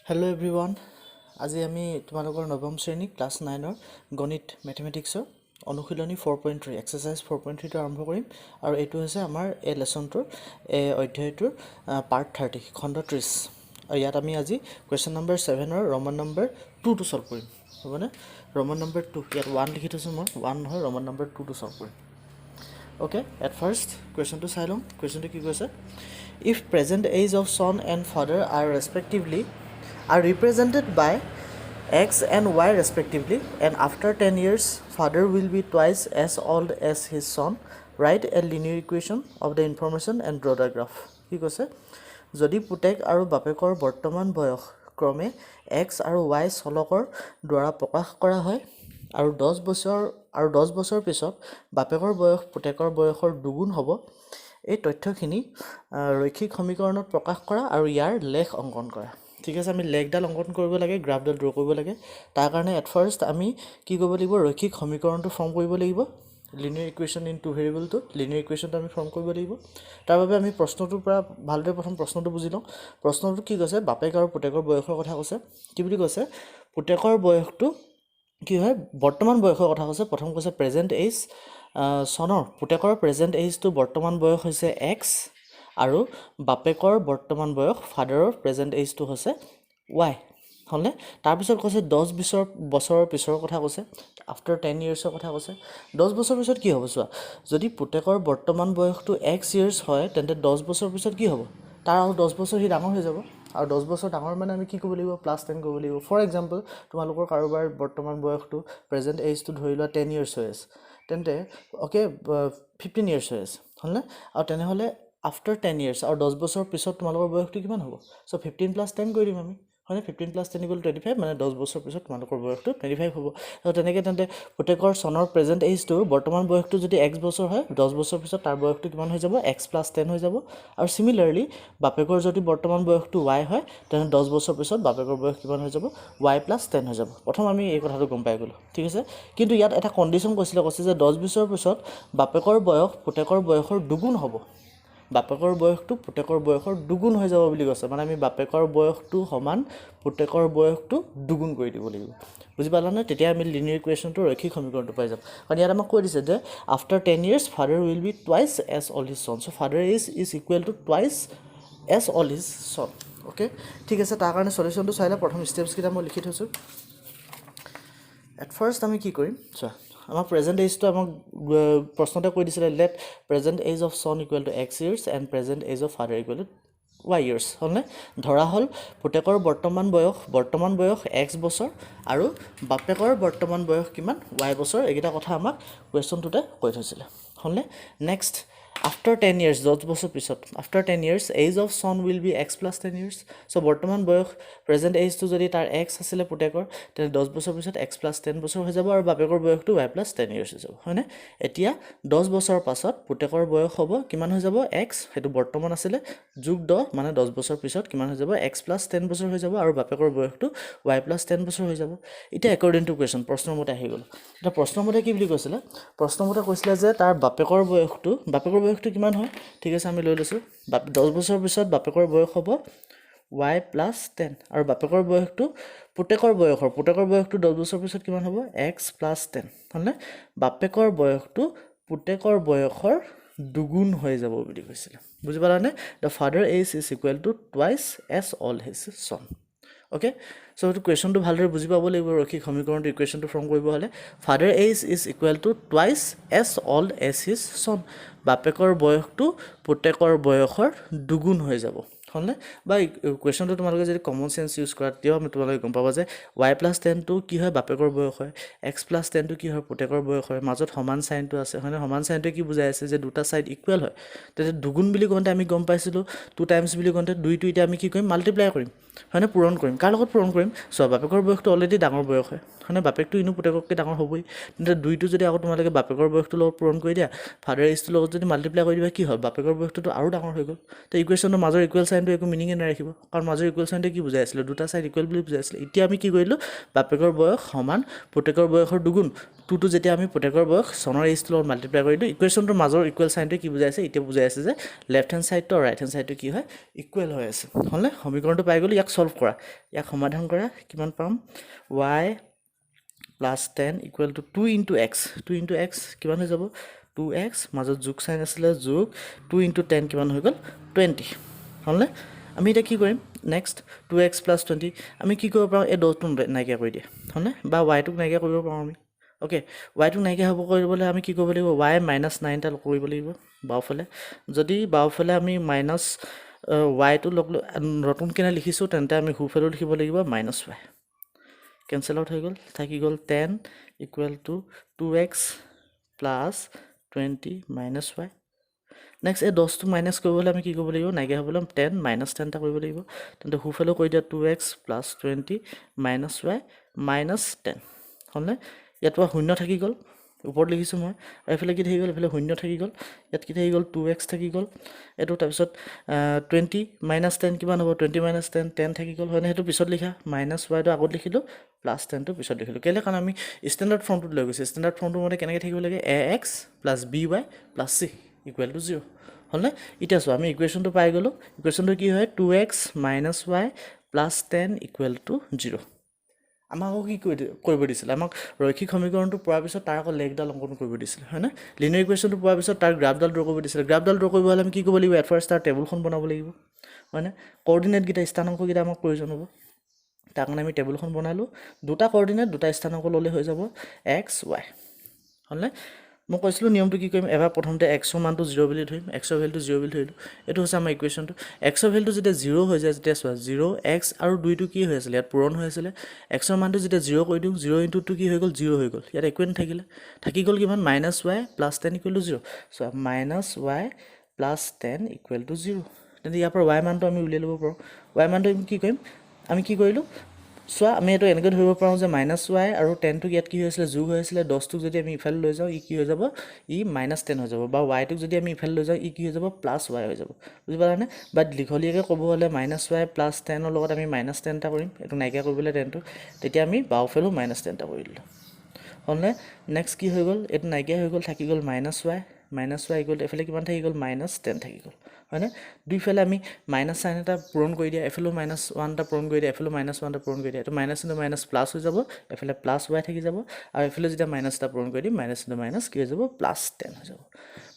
Hello everyone. আজি আমি তোমালোকৰ নৱম শ্ৰেণী ক্লাছ 9 ৰ গণিত ম্যাথমেটিক্সৰ অনুশীলনী 4.3 এক্সাৰসাইজ 4.3 টো আৰম্ভ কৰিম আৰু এটো হৈছে আমাৰ এই লেসনটোৰ অধ্যায়টোৰ পাৰ্ট 30 খণ্ড 30 আৰু ইয়াত আমি আজি কোৱেশ্চন নম্বৰ 7 ৰ ৰমান নম্বৰ 2 টো সলভ কৰিম হবনে ৰমান নম্বৰ 2 ইয়াত 1 লিখি থৈছো মই 1 নহয় ৰমান নম্বৰ 2 টো সলভ কৰিম Okay, at first, question to Silom. Question to Kikosa. If present age of son and father are respectively are represented by x and y respectively, and after 10 years, father will be twice as old as his son. Write a linear equation of the information and draw the graph. Kikosa. Jodi putek aru bapekor bortoman boyok krome x aru y solokor dwara pokash kora hoy. আৰু 10 বছৰ পিছত বাপেকৰ বয়স পুতেকৰ বয়সৰ দুগুণ হ'ব এই তথ্যখিনি ৰৈখিক সমীকৰণত প্ৰকাশ কৰা আৰু ইয়াৰ লেখ অঙ্কন কৰা ঠিক আছে আমি লেখডাল অঙ্কন কৰিব লাগে গ্ৰাফডাল ড্ৰ কৰিব লাগে তাৰ কাৰণে এট ফাৰ্স্ট আমি কি কৰিব লাগিব ৰৈখিক সমীকৰণটো ফৰ্ম কৰিব লাগিব linear equation in two variable two linear ইকুৱেশ্যনটো আমি ফৰ্ম কৰিব লাগিব তাৰ বাবে আমি প্ৰশ্নটোৰ পৰা ভালদৰে প্ৰথম প্ৰশ্নটো বুজি লওঁ প্ৰশ্নটো কি কৈছে বাপেক আৰু পুতেকৰ বয়সৰ কথা কৈছে কি বুলি কৈছে পুতেকৰ বয়সটো কি হয় বৰ্তমান বয়সৰ কথা কৈছে প্ৰথম কৈছে প্ৰেজেন্ট এজ সনৰ পুতেকৰ প্ৰেজেন্ট এজ টু বৰ্তমান বয়স হৈছে x আৰু বাপেকৰ বৰ্তমান বয়স ফাদাৰৰ প্ৰেজেন্ট এজ টু হৈছে y হলে তাৰ পিছত কৈছে 10 বছৰৰ পিছৰ কথা কৈছে আফটাৰ 10 ইয়াৰ্ছৰ কথা কৈছে 10 বছৰ পিছত কি হ'ব চোৱা যদি পুতেকৰ বৰ্তমান বয়সটো x ইয়াৰ্ছ হয় তেন্তে 10 বছৰ পিছত কি হ'ব তাৰ আৰু 10 বছৰ হি ডাঙৰ হৈ যাব আৰু 10 বছৰ ডাঙৰ মানে আমি কি কৰিব লাগিব প্লাস 10 কৰিব লাগিব ফৰ এক্সাম্পল তোমালোকৰ কাৰোবাৰ বৰ্তমান বয়সটো প্ৰেজেন্ট এজটো ধৰি লোৱা 10 ইয়াৰ্ছ হৈ আছে তেন্তে ওকে 15 ইয়াৰ্ছ হৈ আছে হলনে আৰু তেনে হলে আফটাৰ 10 ইয়াৰ্ছ আৰু 10 বছৰ পিছত তোমালোকৰ বয়সটো কিমান হ'ব সো 15 + 10 কৰি দিম আমি হয় 15 + 10 = 25 মানে 10 বছৰ পিছত তোমালোকৰ বয়সটো 25 হ'ব আৰু তেনেকৈ তেন্তে পুতেকৰ সনৰ প্ৰেজেন্ট এজটো বৰ্তমান বয়সটো যদি x বছৰ হয় 10 বছৰ পিছত তাৰ বয়সটো কিমান হৈ যাব x + 10 হৈ যাব আৰু সিমিলাৰলি বাপেকৰ যদি বৰ্তমান বয়সটো y হয় তেনে 10 বছৰ পিছত বাপেকৰ বয়স কিমান হৈ যাব y + 10 হৈ যাব প্ৰথম আমি এই কথাটো গম পাই গলো ঠিক আছে কিন্তু ইয়াত এটা কন্ডিশন কৈছে যে 10 বছৰ পিছত বাপেকৰ বয়স পুতেকৰ বয়সৰ দুগুণ হ'ব বাপেকৰ বয়সটো পুতেকৰ বয়সৰ দুগুণ হৈ যাব বুলি কৈছে মানে আমি বাপেকৰ বয়সটো সমান পুতেকৰ বয়সটো দুগুণ কৰি দিব লাগিব বুজি পালানে তেতিয়া আমি লিনিয়াৰ ইকুৱেশ্যনটো ৰৈখিক সমীকৰণটো পাই যাম কাৰণ ইয়াত আমাক কৈ দিছে যে after 10 years father will be twice age all his son so father is equal to twice age all his son okay ঠিক আছে তাৰ কাৰণে সলিউশনটো চাইলে প্ৰথম স্টেপছ কিটা মই লিখি থৈছো এট ফাৰ্স্ট আমি কি কৰিম চোৱা আমাৰ প্ৰেজেন্ট এজটো আমাক প্ৰশ্নতে কৈ দিছিলে let present age of son equal to x years and present age of father equal to y years হলনে ধৰা হল পুতেকৰ বৰ্তমান বয়স x বছৰ আৰু বাপেকৰ বৰ্তমান বয়স কিমান y বছৰ এইটা কথা আমাক কোৱেশ্চনটোতে কৈ থৈছিলে হলনে নেক্সট after 10 years 10 বছৰ পিছত after 10 years age of son will be x + 10 years so বৰ্তমান বয়স প্ৰেজেন্ট এজ টো যদি তাৰ x আছিল পুতেকৰ তেনে 10 বছৰ পিছত x + 10 বছৰ হৈ যাব আৰু বাপেকৰ বয়সটো y + 10 years হৈ যাব হয়নে এতিয়া 10 বছৰ পাছত পুতেকৰ বয়স হ'ব কিমান হৈ যাব x হেতু বৰ্তমান আছিল যোগ 10 মানে 10 বছৰ পিছত কিমান হৈ যাব x + 10 বছৰ হৈ যাব আৰু বাপেকৰ বয়সটো y + 10 বছৰ হৈ যাব এটা একৰ্ডিং টু কোৱেশ্চন প্ৰশ্নৰ মতে আহি গল এটা প্ৰশ্নৰ মতে কি বুলি কৈছিল প্ৰশ্নৰ মতে কৈছিল যে তাৰ বাপেকৰ বয়সটো কিমান হয় ঠিক আছে আমি লৈ লৈছো 10 বছৰ পিছত বাপেকৰ বয়স হ'ব y + 10 আৰু বাপেকৰ বয়সটো পুতেকৰ বয়সটো 10 বছৰ পিছত কিমান হ'ব x + 10 হলনে বাপেকৰ বয়সটো পুতেকৰ বয়সৰ দুগুণ হৈ যাব বুলি কৈছিল বুজি পালানে the father age is equal to twice as old his son okay so to question to ভালদৰে বুজি পাব লাগিব ৰৈখিক সমীকৰণটো ইকুৱেশ্যনটো ফৰ্ম কৰিব হলে father age is equal to twice as old as his son বাপেকৰ বয়সটো পুতেকৰ বয়সৰ দুগুণ হৈ যাব হলনে বা কোৱেশ্চনটো তোমালোকে যদি কমন সেন্স ইউজ কৰা তেতিয়া আমি তোমালোকে গম পাবা যে y + 10 টো কি হয় বাপেকৰ বয়স হয় x + 10 টো কি হয় পুতেকৰ বয়স হয় মাজত সমান সাইনটো আছে হয়নে সমান সাইনটো কি বুজাই আছে যে দুটা সাইড ইকুৱেল হয় তেতে দুগুণ বুলি কোনতে আমি গম পাইছিলো 2 টাইমছ বুলি কোনতে 2 টো এতিয়া আমি কি কৰিম মাল্টিপ্লাই কৰিম হয়নে পূৰণ কৰিম কাৰ লগত পূৰণ কৰিম সো বাপেকৰ বয়সটো অলৰেডি ডাঙৰ বয়স হয় হয়নে বাপেকটো ইনো পুতেকতকৈ ডাঙৰ হ'বই তেতে 2 টো যদি আকৌ তোমালোকে বাপেকৰ বয়সটো লগত পূৰণ কৰি দিয়া ফাদাৰ এজটো লগত যদি মাল্টিপ্লাই কৰি দিবা কি হয় বাপেকৰ বয়সটো আৰু ডাঙৰ হৈ গ'ল তে ইকুৱেশ্যনৰ মাজৰ ইকুৱেল সাইন চাইনটো একো মিনিঙে নাৰাখিব কাৰণ মাজৰ ইকুৱেল চাইনটো কি বুজাই আছিলে দুটা সাইড ইকুৱেল বুলি বুজাই আছিলে এতিয়া আমি কি কৰিলো বাপেকৰ বয়স সমান পুতেকৰ বয়সৰ দুগুণ টুটো যেতিয়া আমি পুতেকৰ বয়স চনৰ এজটো লগত মাল্টিপ্লাই কৰিলো ইকুৱেশ্যনটোৰ মাজৰ ইকুৱেল চাইনটো কি বুজাই আছে এতিয়া বুজাই আছে যে লেফট হ্যান্ড সাইডটো আৰু ৰাইট হ্যান্ড সাইডটো কি হয় ইকুৱেল হৈ আছে হলনে সমীকৰণটো পাই গলো ইয়াক সলভ কৰা ইয়াক সমাধান কৰা কিমান পাম y plus 10 equal to 2 into x 2 into x কিমান হৈ যাব 2x মাজত যোগ সাইন আছিলে যোগ 2 into 10 কিমান হৈ গল 20 হলনে আমি এটা কি কৰিম নেক্সট 2x plus 20 আমি কি কৰিব পাৰো এই দহটো নাইকিয়া কৰি দিয়া হলনে বা y টোক নাইকিয়া কৰিব পাৰো আমি ওকে y টোক নাইকিয়া হ'ব কৰিবলৈ আমি কি কৰিব লাগিব y minus 9 টা কৰিব লাগিব বাওফালে যদি বাওফালে আমি minus y টো নতুন কেনে লিখিছো তেন্তে আমি হুফালে লিখিব লাগিব minus y cancel out হৈ গল থাকি গল 10 equal to 2x plus 20 minus y next এই 10 টো মাইনাস কৰিবলৈ আমি কি কৰিব লাগিব নাইকিয়া হ'বলৈ 10 minus 10 টা কৰিব লাগিব তেন্তে হুফালে কৈ দিয়া 2x plus 20 minus y minus 10 হলনে ইয়াত শূন্য থাকি গল ওপৰত লিখিছো মই এফালে কি থাকি গল এফালে শূন্য থাকি গল ইয়াত কি থাকি গল 2x থাকি গল এটো তাৰ পিছত 20 minus 10 কিমান হ'ব 20 minus 10 10 থাকি গল হয়নে হেতু পিছত লিখা minus y টো আগত লিখিলো plus 10 টো পিছত লিখিলো কেলে কাৰণ আমি স্ট্যান্ডাৰ্ড ফৰ্মটো লৈ গৈছে স্ট্যান্ডাৰ্ড ফৰ্মটো মতে কেনেকৈ থাকিব লাগে ax plus by plus c equal to 0 হলনে ইটা সো আমি ইকুৱেশ্যনটো পাই গলো ইকুৱেশ্যনটো কি হয় 2x minus y plus 10 equal to 0 আমাক কি কৰিব দিছিল আমাক ৰৈখিক সমীকৰণটো পোৱাৰ পিছত তাৰ আকৌ লেগডাল অংকন কৰিব দিছিল হয়নে লিনিয়াৰ ইকুৱেশ্যনটো পোৱাৰ পিছত তাৰ গ্ৰাফডাল ড্ৰ কৰিব দিছিল গ্ৰাফডাল ড্ৰ কৰিব হলে আমি কি কৰিব লাগিব এট ফাৰ্ষ্ট তাৰ টেবুলখন বনাব লাগিব হয়নে কোঅৰ্ডিনেট গিটা স্থানাংক গিটা আমাক প্ৰয়োজন হ'ব তাৰ কাৰণে আমি টেবুলখন বনালো দুটা কোঅৰ্ডিনেট দুটা স্থানাংক ললে হৈ যাব x y হলনে মই কৈছিলো নিয়মটো কি কৰিম এবাৰ প্ৰথমতে x ৰ মানটো 0 বুলি ধৰিম x ৰ ভ্যালুটো 0 বুলি ধৰিলো এটো হৈছে আমাৰ ইকুৱেশ্যনটো x ৰ ভ্যালুটো যেতিয়া 0 হৈ যায় তেতিয়া চোৱা 0 x আৰু 2 টো কি হৈ আছিল ইয়াত পূৰণ হৈ আছিল x ৰ মানটো যেতিয়া 0 কৰি দিও 0 * 2 কি হৈ গল 0 হৈ গল ইয়াত একোৱে নাথাকিলে থাকি গল কিমান -y + 10 = 0 সো -y + 10 = 0 তেন্তে ইয়াৰ পৰা y মানটো আমি উলিয়াই লব পাৰো y মানটো কি কৰিম আমি কি কৰিলো সো আমি এটো এনেকৈ ধৰিব পাৰো যে -y আৰু 10 টো ইয়াত কি হৈ আছিল যোগ হৈ আছিল 10 টো যদি আমি ইফালে লৈ যাও ই কি হৈ যাব ই -10 হৈ যাব বা y টো যদি আমি ইফালে লৈ যাও ই কি হৈ যাব +y হৈ যাব বুজি পালানে বাট লিখলিয়াকে ক'ব হলে -y + 10 ৰ লগত আমি -10 টা কৰিম এটো নাইকিয়া কৰিবলৈ 10 টো তেতিয়া আমি বাওফালেও -10 টা কৰিলো হলনে নেক্সট কি হৈ গল এটো নাইকিয়া হৈ গল থাকি গল -y ইকুৱেল এফালে কিমান থাকি গল -10 থাকি গল হয়নে দুইফালে আমি মাইনাস সাইন এটা পূৰণ কৰি দিয়া এফালে -1 টা পূৰণ কৰি দিয়া এফালে -1 টা পূৰণ কৰি দিয়া এটো মাইনাস ইনটু মাইনাস প্লাস হৈ যাব এফালে +y থাকি যাব আৰু এফালে যেতিয়া মাইনাস টা পূৰণ কৰি দিম মাইনাস ইনটু মাইনাস কি হৈ যাব +10 হৈ যাব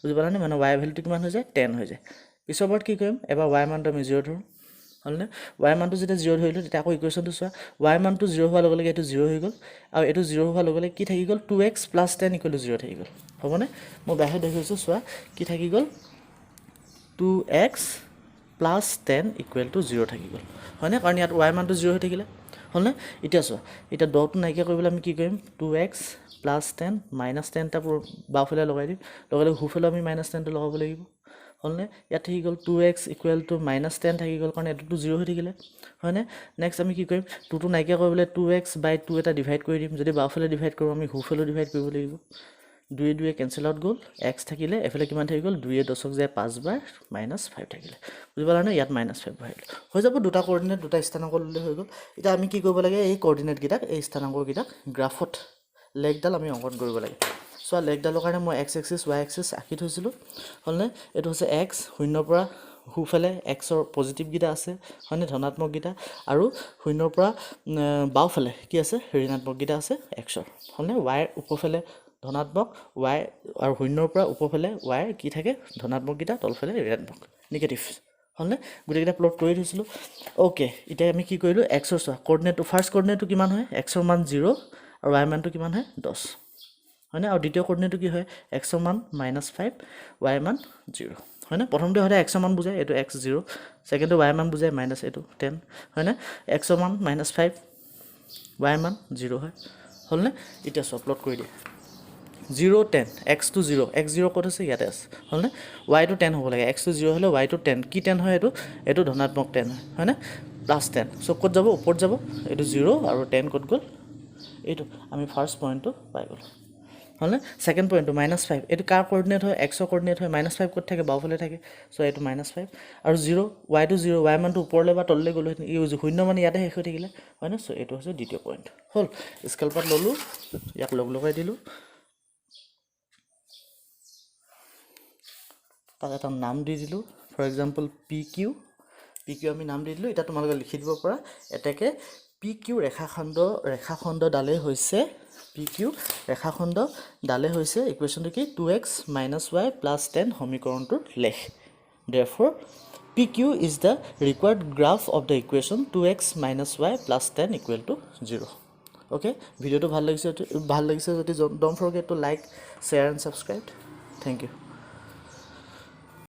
বুজি পালানে মানে y ভ্যালুটো কিমান হৈ যায় 10 হৈ যায় পিছৰবাৰ কি কৰিম এবাৰ y মানটো আমি 0 ধৰো হলনে y মানটো যেতিয়া 0 ধৰিলো তেতিয়া আকৌ ইকুৱেশ্যনটো চোৱা y মানটো 0 হোৱাৰ লগে লগে এটো 0 হৈ গল আৰু এটো 0 হোৱাৰ লগে লগে কি থাকি গল 2x + 10 = 0 থাকি গল হবনে মই বাহিৰত দেখাইছো চোৱা কি থাকি গল 2x plus 10 equal to 0 থাকি গল হয়নে কাৰণ ইয়াত y মানটো 0 হৈ থাকিলে হলনে ইটা সো ইটা ডটটো নাইকিয়া কৰিবলৈ আমি কি কৰিম 2x plus 10 minus 10 টা বাওফালে লগাই দিম লগালে হুফালে আমি -10 টো লগাব লাগিব হলনে ইয়াত থাকি গল 2x equal to -10 থাকি গল কাৰণ এটো 0 হৈ থাকিলে হয়নে নেক্সট আমি কি কৰিম 2 টো নাইকিয়া কৰিবলৈ 2x by 2 এটা ডিভাইড কৰি দিম যদি বাওফালে ডিভাইড কৰো আমি হুফালে ডিভাইড কৰিব লাগিব 2 2 কেনসেল আউট গল x থাকিলে এফালে কিমান থাকি গল 2 10ক যায় 5 বাৰ -5 থাকিলে বুজি পালা না ইয়াত -5 ভৰাইলো হৈ যাব দুটা কোঅৰ্ডিনেট দুটা স্থানাংক ললে হৈ গল এটা আমি কি কৰিব লাগে এই কোঅৰ্ডিনেট গিটাক এই স্থানাংক গিটাক গ্ৰাফত লেগডাল আমি অঙ্কন কৰিব লাগে সো লেগডালৰ কাৰণে মই x এক্সিস y এক্সিস আকি থৈছিলো হলনে এটো হৈছে x শূন্যৰ পৰা হুফালে x ৰ পজিটিভ গিটা আছে হয়নে ধনাত্মক গিটা আৰু শূন্যৰ পৰা বাওফালে কি আছে ঋণাত্মক গিটা আছে x ৰ হলনে y ৰ উপফালে ধনাত্মক y আৰু শূন্যৰ পৰা উপফালে y কি থাকে ধনাত্মক গিটা তলফালে ঋণাত্মক নেগেটিভ হলনে গুটি গিটা প্লট কৰি থৈছিলো ওকে এটা আমি কি কৰিলো x ৰ সা কোঅৰ্ডিনেটটো ফাৰ্স্ট কোঅৰ্ডিনেটটো কিমান হয় x ৰ মান 0 আৰু y মানটো কিমান হয় 10 হয়নে আৰু দ্বিতীয় কোঅৰ্ডিনেটটো কি হয় x ৰ মান -5 y মান 0 হয়নে প্ৰথমতে হলে x ৰ মান বুজায় এটো x 0 সেকেন্ডটো y মান বুজায় মাইনাস এটো 10 হয়নে x ৰ মান -5 y মান 0 হয় হলনে এটা সব প্লট কৰি দিয়া 0 10 x to 0 x 0 কত আছে ইয়াতে আছে হলনে y to 10 হ'ব লাগে x to 0 হলে y to 10 কি 10 হয় এটো ধনাত্মক 10 হয় না +10 সো কত যাব ওপৰত যাব এটো 0 আৰু 10 কত গল এটো আমি ফাৰ্স্ট পয়েন্টটো পাই গল হয়নে সেকেন্ড পইণ্টটো -5 এইটো কাৰ কোঅৰ্ডিনেট হয় এক্সৰ কোঅৰ্ডিনেট হয় -5 ক'ত থাকে বাওঁফালে থাকে সো এইটো -5 আৰু 0 y টো 0 y মানটো ওপৰলৈ বা তললৈ গ'লে শূন্য মানে ইয়াতে শেষ হৈ থাকিলে হয়নে সো এইটো হৈছে দ্বিতীয় পইণ্ট হ'ল স্কেলপাত ললো ইয়াক লগাই দিলো তাক এটা নাম দি দিলো ফৰ এক্সাম্পল PQ আমি নাম দি দিলো এটা তোমালোকে লিখি দিব পৰা এটাকে PQ ৰেখাখণ্ড ডালে হৈছে PQ ৰেখাখণ্ড ডালে হৈছে ইকুৱেশ্যনটো কি 2x - y + 10 সমীকৰণটোৰ লেখ therefore PQ is the required graph of the equation 2x - y + 10 = 0 okay ভিডিওটো ভাল লাগিছে যদি don't forget to like share and subscribe thank you